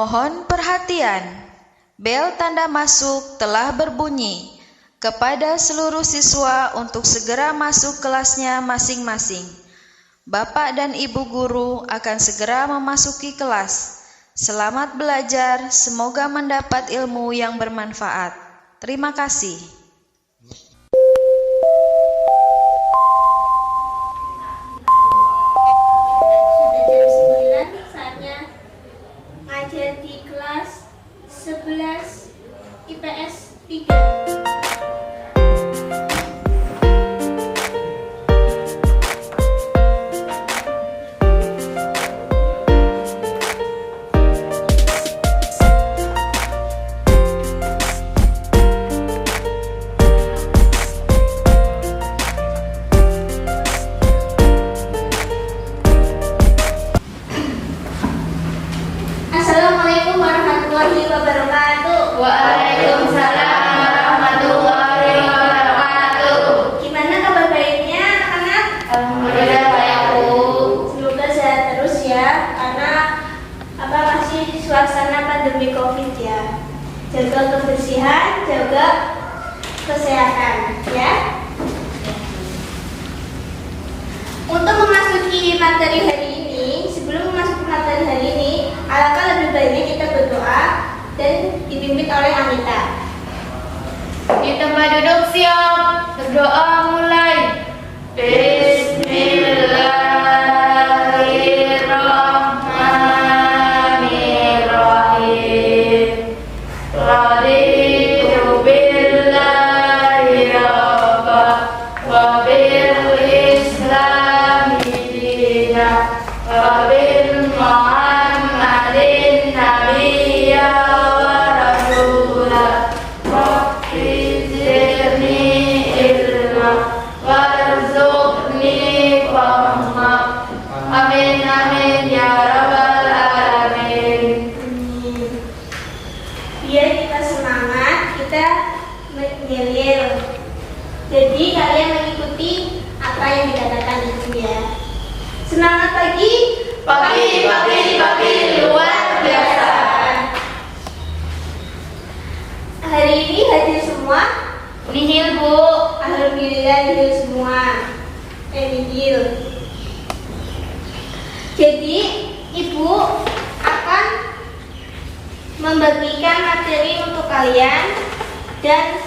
Mohon perhatian, bel tanda masuk telah berbunyi. Kepada seluruh siswa untuk segera masuk kelasnya masing-masing. Bapak dan Ibu guru akan segera memasuki kelas. Selamat belajar, semoga mendapat ilmu yang bermanfaat. Terima kasih. Ngajar di kelas 11 IPS 3. Assalamualaikum warahmatullahi wabarakatuh. Waalaikumsalam warahmatullahi wabarakatuh. Gimana kabar baiknya anak-anak? Alhamdulillah baik, Bu. Semoga sehat terus ya, karena masih suasana pandemi COVID ya. Jaga kebersihan, jaga kesehatan ya. Untuk memasuki materi hari ini, sebelum memasuki materi hari ini, alangkah lebih baiknya kita berdoa dan dipimpin oleh Anita. Di tempat duduk siap, berdoa mulai. Bismillahirrahmanirrahim. Raditu billahi rabba wa bil islami dina wa bil Muhammadin nabiyya wa rasulah. Rabbi zidni ilma warzuqni fahma. Amin amin ya rabbal alamin. Biar kita semangat, kita menyelil. Jadi kalian mengikuti apa yang dikatakan itu ya. Semangat pagi. Pagi luar biasa. Hari ini hadir semua. Nihil, Bu. Alhamdulillah hadir semua. Nihil. Jadi Ibu akan membagikan materi untuk kalian dan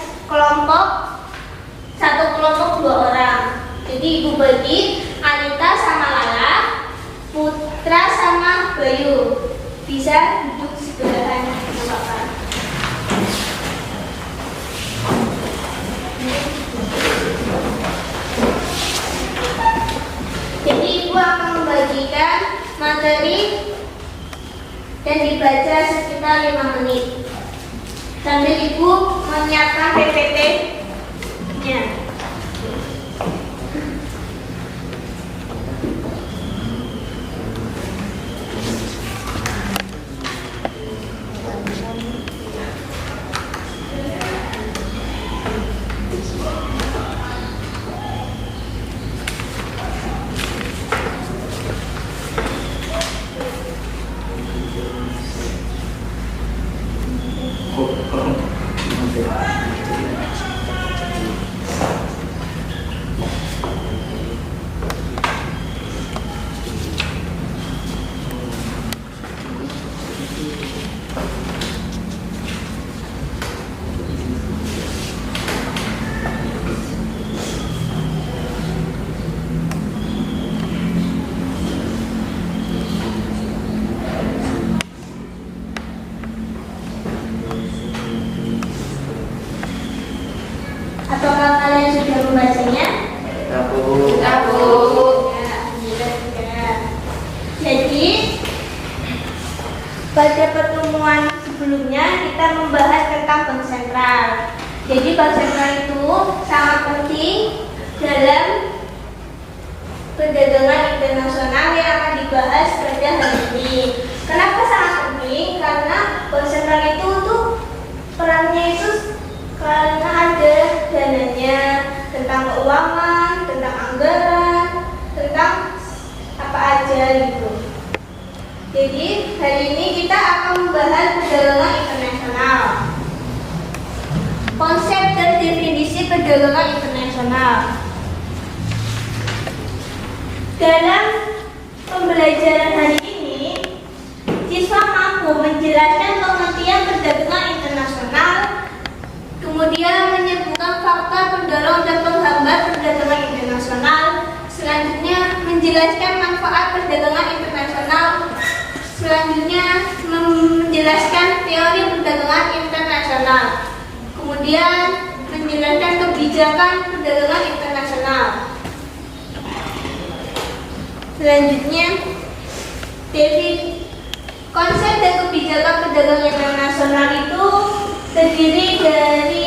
satu kelompok 2 orang. Jadi Ibu bagi Anita sama Lala, Putra sama Bayu. Bisa duduk sebelahan sama Bapak. Jadi Ibu akan membagikan materi dan dibaca sekitar 5 menit. Sambil Ibu menyiapkan PPT-nya. Apakah kalian sudah membacanya? Sudah, Bu. Ya, alhamdulillah sudah. Jadi pada pertemuan sebelumnya kita membahas tentang bank sentral. Jadi bank sentral itu sangat penting dalam perdagangan internasional yang akan dibahas pada hari ini. Kenapa sangat penting? Karena bank sentral itu tuh perannya itu karena ada dananya, tentang keuangan, tentang anggaran, tentang apa aja gitu. Jadi hari ini kita akan membahas perdagangan internasional. Konsep dan definisi perdagangan internasional. Dalam pembelajaran hari ini, siswa mampu menjelaskan pengertian perdagangan internasional, kemudian menyebutkan fakta pendorong dan penghambat perdagangan internasional, selanjutnya menjelaskan manfaat perdagangan internasional, selanjutnya menjelaskan teori perdagangan internasional, kemudian menjelaskan kebijakan perdagangan internasional. Selanjutnya, konsep dan kebijakan perdagangan internasional itu terdiri dari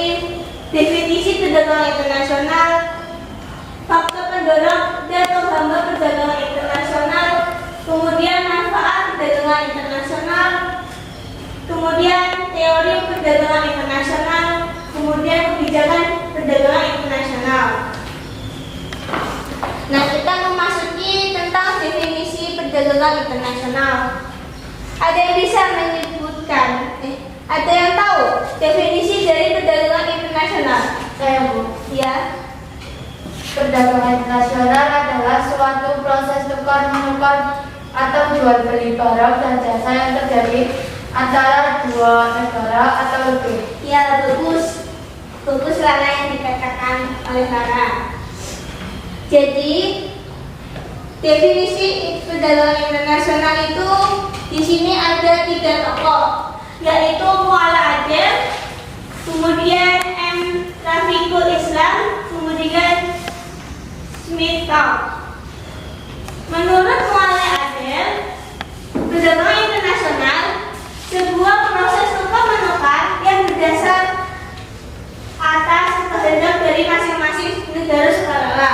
definisi perdagangan internasional, faktor pendorong dan penghambat perdagangan internasional, kemudian manfaat perdagangan internasional, kemudian teori perdagangan internasional, kemudian kebijakan perdagangan internasional. Nah, kita memasuki tentang definisi perdagangan internasional. Ada yang bisa menyebutkan? Ada yang tahu definisi dari perdagangan internasional? Saya, Bu. Ya. Perdagangan internasional adalah suatu proses tukar-menukar atau jual beli barang dan jasa yang terjadi antara dua negara atau lebih. Ya, bagus. Bagus Lana yang dikatakan oleh Lana. Jadi, definisi perdagangan internasional itu di sini ada 3 tokoh, yaitu Mualla Adel, kemudian M. Rafiqul Islam, kemudian Smith Town. Menurut Mualla Adel, perdagangan internasional sebuah proses tukar-menukar yang berdasar atas kehendak dari masing-masing negara sukarela.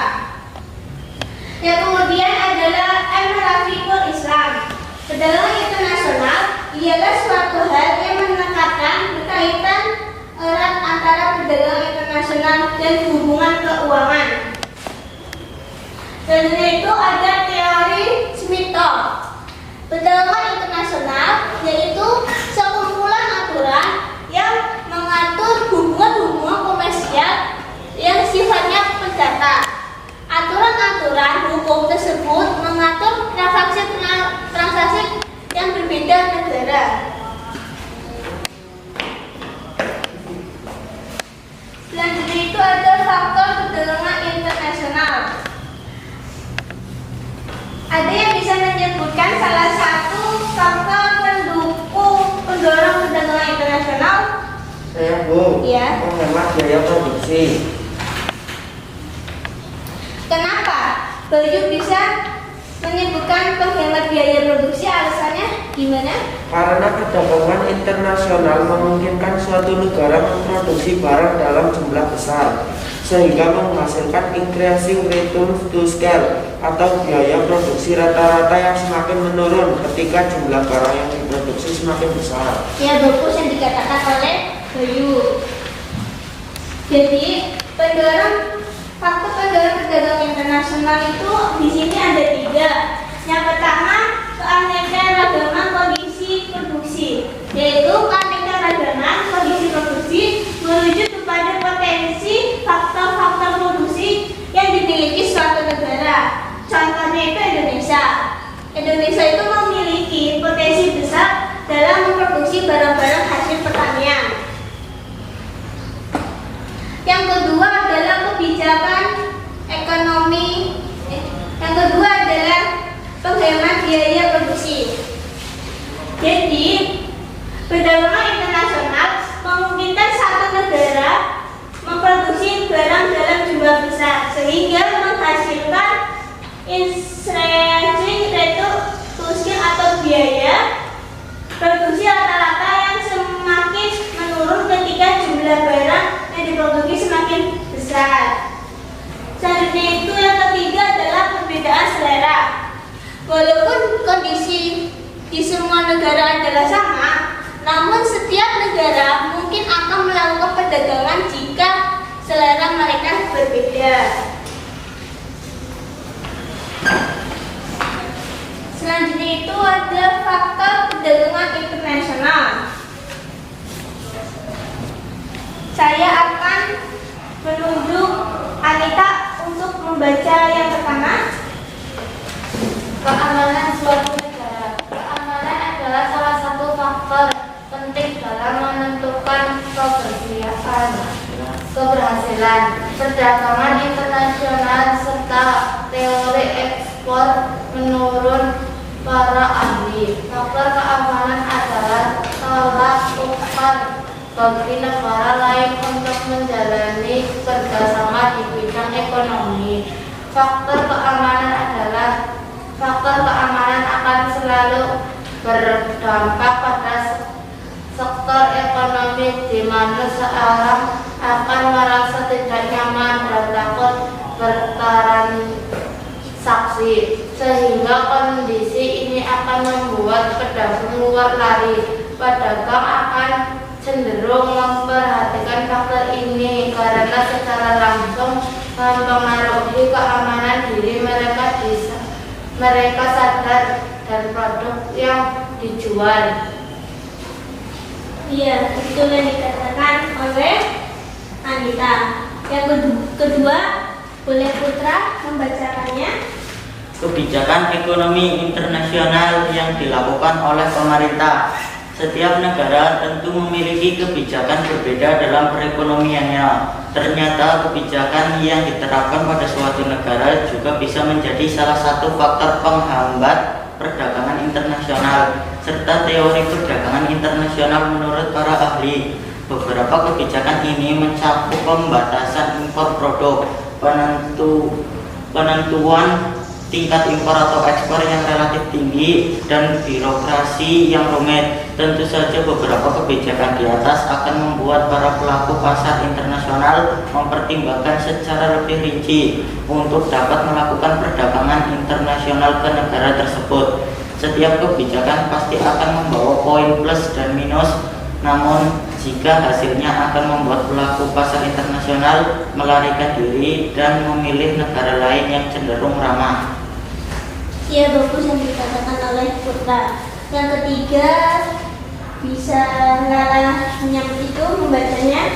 Yang kemudian adalah M. Rafiqul Islam. Perdagangan internasional ialah suatu hal yang menekankan berkaitan erat antara perdagangan internasional dan hubungan keuangan. Dan itu ada teori Smith-Todd. Perdagangan internasional yaitu sekumpulan aturan yang mengatur hubungan-hubungan komersial yang sifatnya perdata. Aturan-aturan hukum tersebut mengatur transaksi yang berbeda negara. Selanjutnya itu ada faktor perdagangan internasional. Ada yang bisa menyebutkan salah satu faktor pendorong perdagangan internasional? Saya, Bu. Ya. Menghemat biaya produksi. Kenapa Bayu bisa menyebutkan penghemat biaya produksi? Alasannya gimana? Karena perdagangan internasional memungkinkan suatu negara memproduksi barang dalam jumlah besar, sehingga menghasilkan increasing return to scale atau biaya produksi rata-rata yang semakin menurun ketika jumlah barang yang diproduksi semakin besar. Ya, bagus yang dikatakan oleh Bayu. Jadi faktor pendorong perdagangan internasional itu di sini ada 3. Yang pertama, keanekaragaman kondisi produksi, yaitu keanekaragaman kondisi produksi merujuk kepada potensi faktor-faktor produksi yang dimiliki suatu negara. Contohnya itu Indonesia. Indonesia itu memiliki potensi besar dalam memproduksi barang-barang hasil pertanian. Yang kedua adalah kebijakan ekonomi. Yang kedua adalah penghemat biaya produksi. Jadi, perdagangan internasional memungkinkan satu negara memproduksi barang dalam jumlah besar sehingga menghasilkan intrinsic return to scale atau biaya produksi rata-rata yang semakin menurun ketika jumlah barang yang diproduksi semakin besar. Selanjutnya itu yang ketiga adalah perbedaan selera. Walaupun kondisi di semua negara adalah sama, namun setiap negara mungkin akan melakukan perdagangan jika selera mereka berbeda. Selanjutnya itu ada faktor membaca yang pertama? Keamanan suatu negara. Keamanan adalah salah satu faktor penting dalam menentukan keberhasilan perdagangan internasional serta teori ekspor menurut para ahli. Faktor keamanan adalah tolak ukur bagi negara lain untuk menjalani kerjasama di bidang ekonomi. Faktor keamanan akan selalu berdampak pada sektor ekonomi di mana seorang akan merasa tidak nyaman dan takut bertransaksi, sehingga kondisi ini akan membuat pedagang luar lari. Pedagang akan cenderung memperhatikan faktor ini karena secara langsung mempengaruhi keamanan diri mereka sadar dan produk yang dijual. Iya, itu yang dikatakan oleh Anita. Yang kedua, boleh Putra membacakannya? Kebijakan ekonomi internasional yang dilakukan oleh pemerintah. Setiap negara tentu memiliki kebijakan berbeda dalam perekonomiannya. Ternyata kebijakan yang diterapkan pada suatu negara juga bisa menjadi salah satu faktor penghambat perdagangan internasional serta teori perdagangan internasional menurut para ahli. Beberapa kebijakan ini mencakup pembatasan impor produk, penentuan tingkat impor atau ekspor yang relatif tinggi, dan birokrasi yang rumit. Tentu saja beberapa kebijakan di atas akan membuat para pelaku pasar internasional mempertimbangkan secara lebih rinci untuk dapat melakukan perdagangan internasional ke negara tersebut. Setiap kebijakan pasti akan membawa poin plus dan minus, namun jika hasilnya akan membuat pelaku pasar internasional melarikan diri dan memilih negara lain yang cenderung ramah. Iya, bagus yang dikatakan oleh Putra. Yang ketiga, bisa Lala itu membacanya?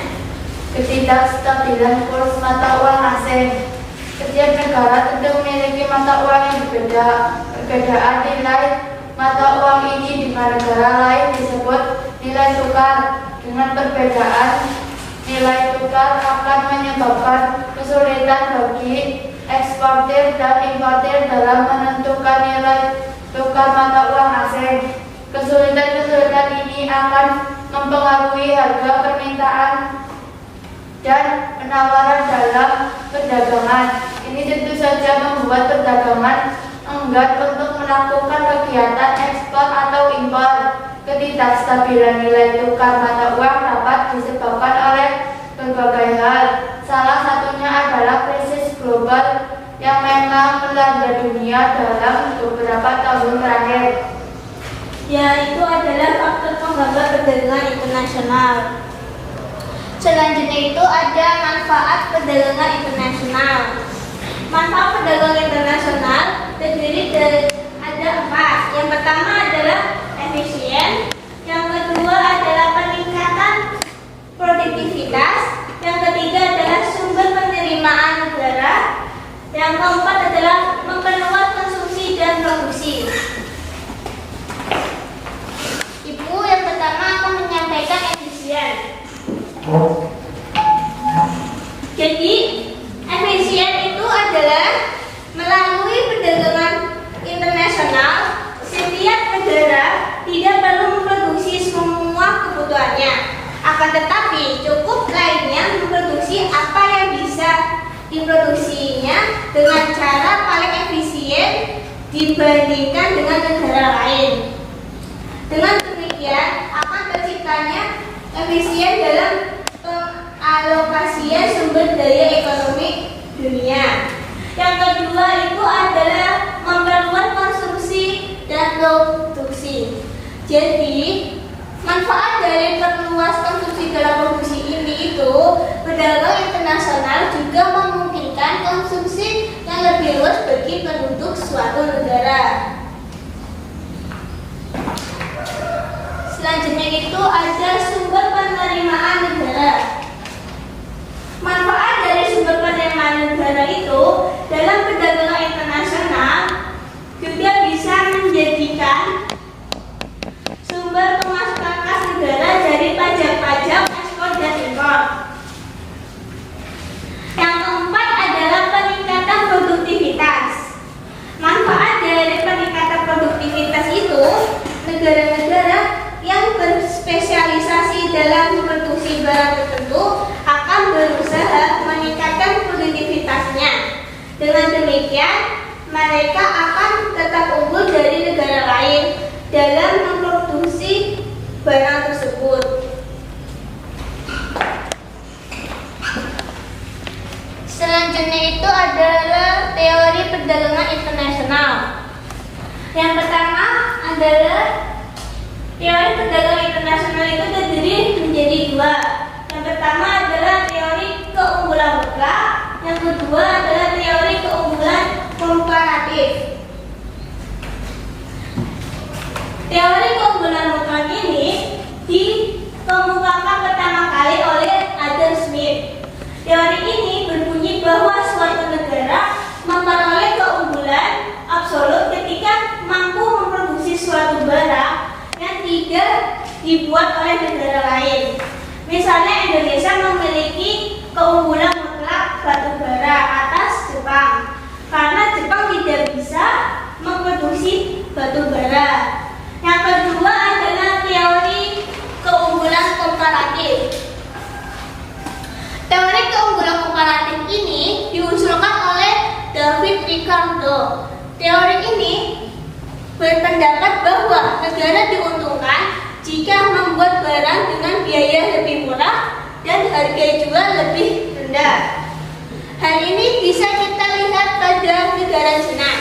Ketidakstabilan kurs mata uang asing. Setiap negara tentu memiliki mata uang yang berbeda. Perbedaan nilai mata uang ini di negara lain disebut nilai tukar. Dengan perbedaan nilai tukar akan menyebabkan kesulitan bagi eksportir dan importir dalam menentukan nilai tukar mata uang asing. Kesulitan-kesulitan ini akan mempengaruhi harga permintaan dan penawaran dalam perdagangan. Ini tentu saja membuat perdagangan enggan untuk melakukan kegiatan ekspor atau impor. Ketidakstabilan nilai tukar mata uang dapat disebabkan oleh berbagai hal. Salah satunya adalah krisis global yang memang melanda dunia dalam beberapa tahun terakhir. Yaitu adalah faktor penghambat perdagangan internasional. Selanjutnya itu ada manfaat perdagangan internasional. Manfaat perdagangan internasional terdiri dari ada 4. Yang pertama adalah efisien, yang kedua adalah peningkatan produktivitas, yang ketiga adalah sumber penerimaan negara, yang keempat adalah memperluas konsumsi dan produksi. Ibu yang pertama akan menyampaikan efisien. Jadi efisien itu adalah melalui perdagangan internasional, setiap negara tidak perlu memproduksi semua kebutuhannya, akan tetapi cukup lainnya memproduksi apa yang bisa diproduksinya dengan cara paling efisien dibandingkan dengan negara lain. Dengan demikian akan terciptanya efisien dalam pengalokasian sumber daya ekonomi dunia. Yang kedua itu adalah memperluas konsumsi dan produksi. Jadi manfaat dari perluas konsumsi dalam produksi ini itu perdagangan internasional juga memungkinkan konsumsi yang lebih luas bagi penduduk suatu negara. Selanjutnya itu ada sumber penerimaan negara. Manfaat dari sumber penerimaan negara itu mereka akan tetap unggul dari negara lain dalam memproduksi barang tersebut. Selanjutnya itu adalah teori perdagangan internasional. Yang pertama adalah teori perdagangan internasional itu terdiri menjadi dua. Yang pertama adalah teori keunggulan mutlak, yang kedua adalah teori keunggulan komparatif. Teori keunggulan mutlak ini dikemukakan pertama kali oleh Adam Smith. Teori ini berbunyi bahwa suatu negara memperoleh keunggulan absolut ketika mampu memproduksi suatu barang yang tidak dibuat oleh negara lain. Misalnya Indonesia memiliki keunggulan mutlak batu bara atas Jepang karena Jepang tidak bisa memproduksi batu bara. Yang kedua adalah teori keunggulan komparatif. Teori keunggulan komparatif ini diusulkan oleh David Ricardo. Teori ini berpendapat bahwa negara diuntungkan jika membuat barang dengan biaya lebih murah dan harga jual lebih rendah. Hal ini bisa kita lihat pada negara Cina.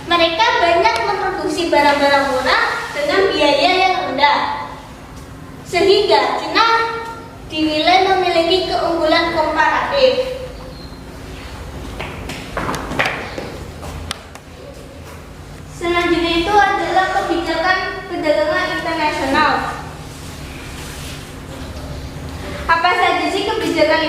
Mereka banyak memproduksi barang-barang murah dengan biaya yang rendah, sehingga Cina dinilai memiliki keunggulan komparatif. Selanjutnya itu adalah kebijakan perdagangan internasional. Apa saja sih kebijakan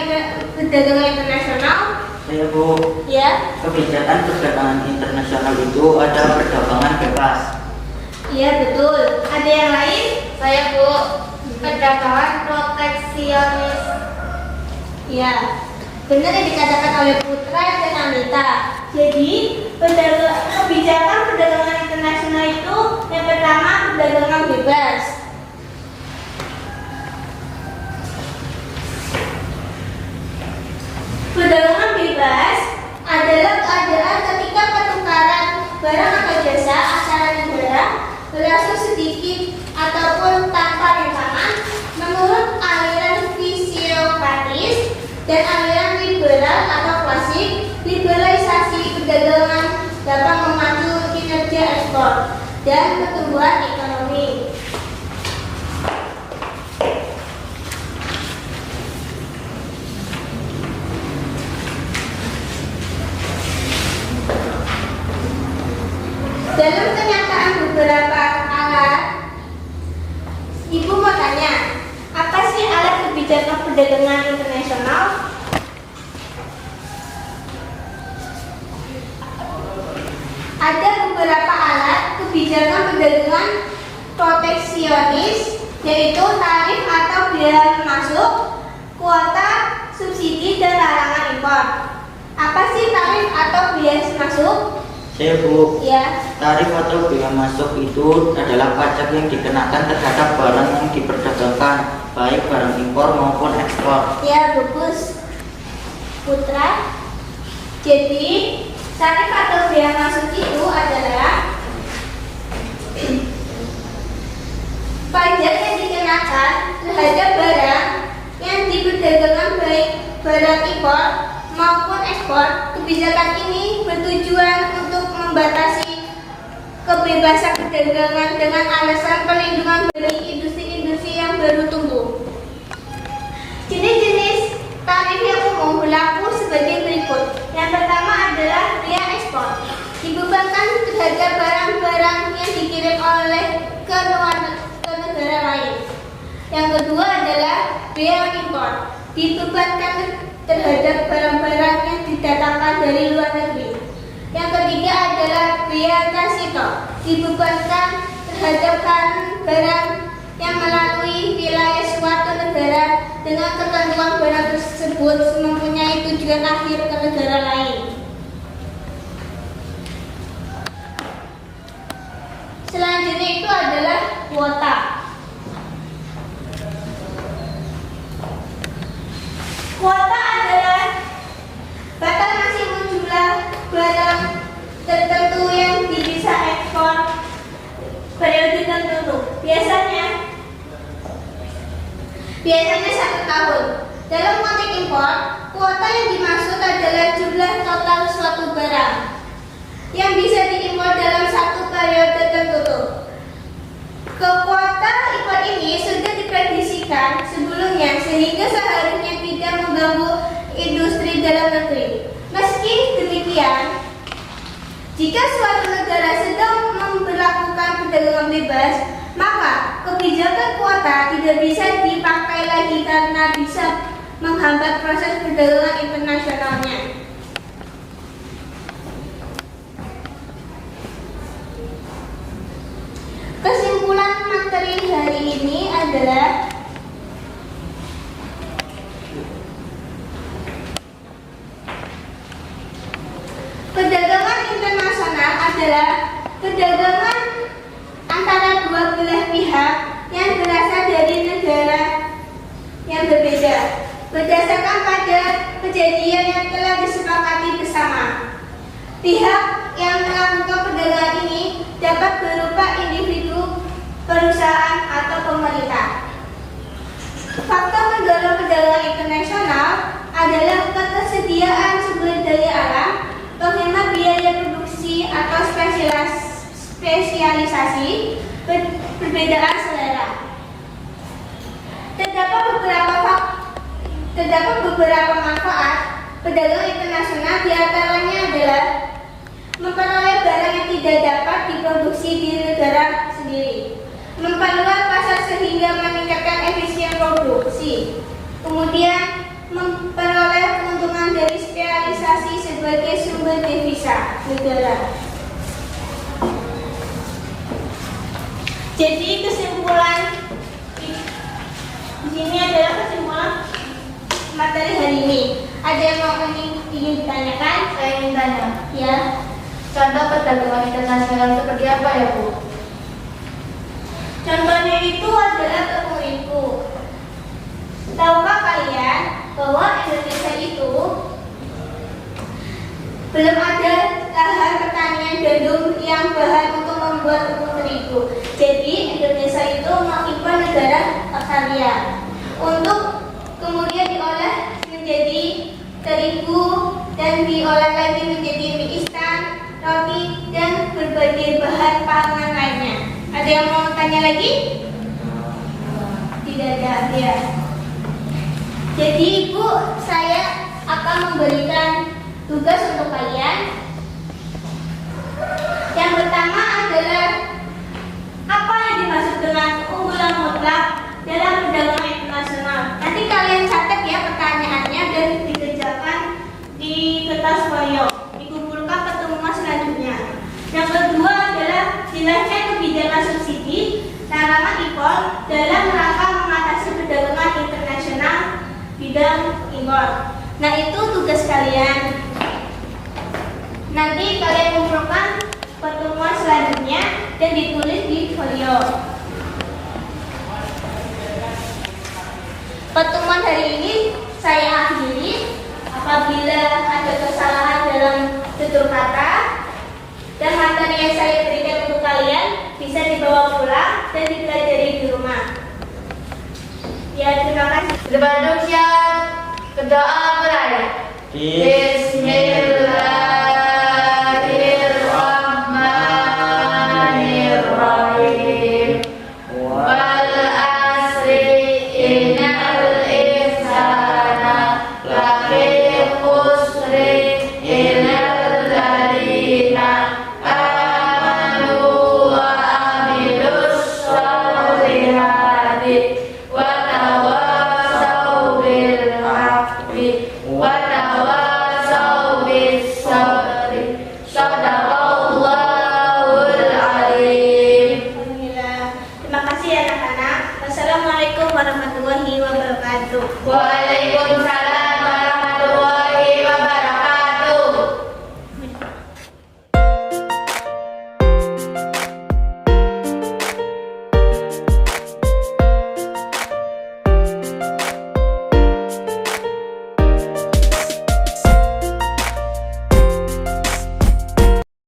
perdagangan internasional? Saya Bu, Ya. kebijakan perdagangan internasional itu ada perdagangan bebas. Iya betul. Ada yang lain? Saya Bu, perdagangan proteksionis. Ya. Benar yang dikatakan oleh Putra dan Anita. Jadi kebijakan perdagangan internasional itu yang pertama perdagangan bebas. Perdagangan bebas adalah keadaan ketika pertukaran barang atau jasa antara negara berlangsung sedikit ataupun tanpa rencangan menurut aliran fisiokratis dan aliran liberal atau klasik. Liberalisasi perdagangan dapat memacu kinerja ekspor dan pertumbuhan ekonomi. Dalam kenyataan beberapa alat, Ibu mau tanya, apa sih alat kebijakan perdagangan internasional? Ada beberapa alat kebijakan perdagangan proteksionis, yaitu tarif atau biaya masuk, kuota, subsidi, dan larangan impor. Apa sih tarif atau biaya masuk? Saya Bu, Ya. tarif atau biaya masuk itu adalah pajak yang dikenakan terhadap barang yang diperdagangkan, baik barang impor maupun ekspor. Ya, bagus Putra. Jadi tarif atau biaya masuk itu adalah pajak yang dikenakan terhadap barang yang diperdagangkan, baik barang impor maupun ekspor. Kebijakan ini bertujuan untuk membatasi kebebasan perdagangan dengan alasan perlindungan bagi industri-industri yang baru tumbuh. Jenis-jenis tarif yang umum berlaku sebagai berikut. Yang pertama adalah biaya ekspor, dibebankan terhadap barang-barang yang dikirim oleh ke negara lain. Yang kedua adalah biaya impor, dibebankan terhadap barang-barang yang didatangkan dari luar negeri. Yang ketiga adalah biaya transito, dibebankan terhadap barang yang melalui wilayah suatu negara dengan ketentuan barang tersebut mempunyai tujuan akhir ke negara lain. Selanjutnya itu adalah kuota. Kuota adalah batas maksimum jumlah barang tertentu tertentu. Biasanya 1 tahun. Dalam konteks impor, kuota yang dimaksud adalah jumlah total suatu barang yang bisa diimpor dalam satu periode tertentu. Kuota impor ini sudah diprediksikan sebelumnya sehingga seharusnya tidak mengganggu industri dalam negeri. Meski demikian, jika suatu negara sedang memperlakukan perdagangan bebas, maka kebijakan kuota tidak bisa dipakai lagi karena bisa menghambat proses perdagangan internasionalnya. Kesimpulan materi hari ini adalah perdagangan internasional adalah perdagangan antara dua belah pihak yang berasal dari negara yang berbeda berdasarkan pada perjanjian yang telah disepakati bersama. Pihak yang melakukan perdagangan ini dapat berupa individu, perusahaan, atau pemerintah. Faktor mendorong perdagangan internasional adalah ketersediaan sumber daya alam, penghemat biaya produksi atau spesialisasi, perbedaan selera. Terdapat beberapa manfaat perdagangan internasional, diantaranya adalah memperoleh barang yang tidak dapat diproduksi di negara sendiri, memperluas pasar sehingga meningkatkan efisien produksi, kemudian memperoleh keuntungan dari spesialisasi sebagai sumber devisa negara. Jadi kesimpulan di sini adalah kesimpulan materi hari ini. Ada yang mau ingin ditanyakan? Saya ingin tanya. Ya. Contoh perdagangan internasional seperti apa ya, Bu? Contohnya itu adalah tepung terigu. Tahukah kalian bahwa Indonesia itu belum ada lahan pertanian gandum yang bahan untuk membuat tepung terigu. Jadi Indonesia itu mengimpor negara Australia untuk kemudian diolah menjadi terigu dan diolah lagi menjadi mie instan, roti, dan berbagai bahan pangan lainnya. Ada yang mau tanya lagi? Tidak ada, ya. Jadi Ibu, saya akan memberikan tugas untuk kalian. Yang pertama adalah apa yang dimaksud dengan keunggulan mutlak dalam perdagangan internasional. Nanti kalian catat ya pertanyaannya dan dikerjakan di kertas folio. Dikumpulkan pertemuan selanjutnya. Yang kedua adalah jelaskan kebijakan subsidi larangan impor dalam rangka mengatasi perdagangan internasional bidang impor. Nah, itu tugas kalian. Nanti kalian kumpulkan pertemuan selanjutnya dan ditulis di folio. Pertemuan hari ini saya akhiri. Apabila ada kesalahan dalam tutur kata dan materi yang saya berikan untuk kalian bisa dibawa pulang dan dipelajari di rumah. Ya, terima kasih. Berdoa berdoa mulai. Bismillahirrahmanirrahim. Wal asri innal insana lafi khusri illal ladzina amanu wa amilus sholihati wa tawassaw bil haqqi wa tawassaw bis sabri. Shadaqallahul alim. Alhamdulillah. Terima kasih anak-anak. Wassalamualaikum warahmatullahi wabarakatuh. Waalaikumsalam.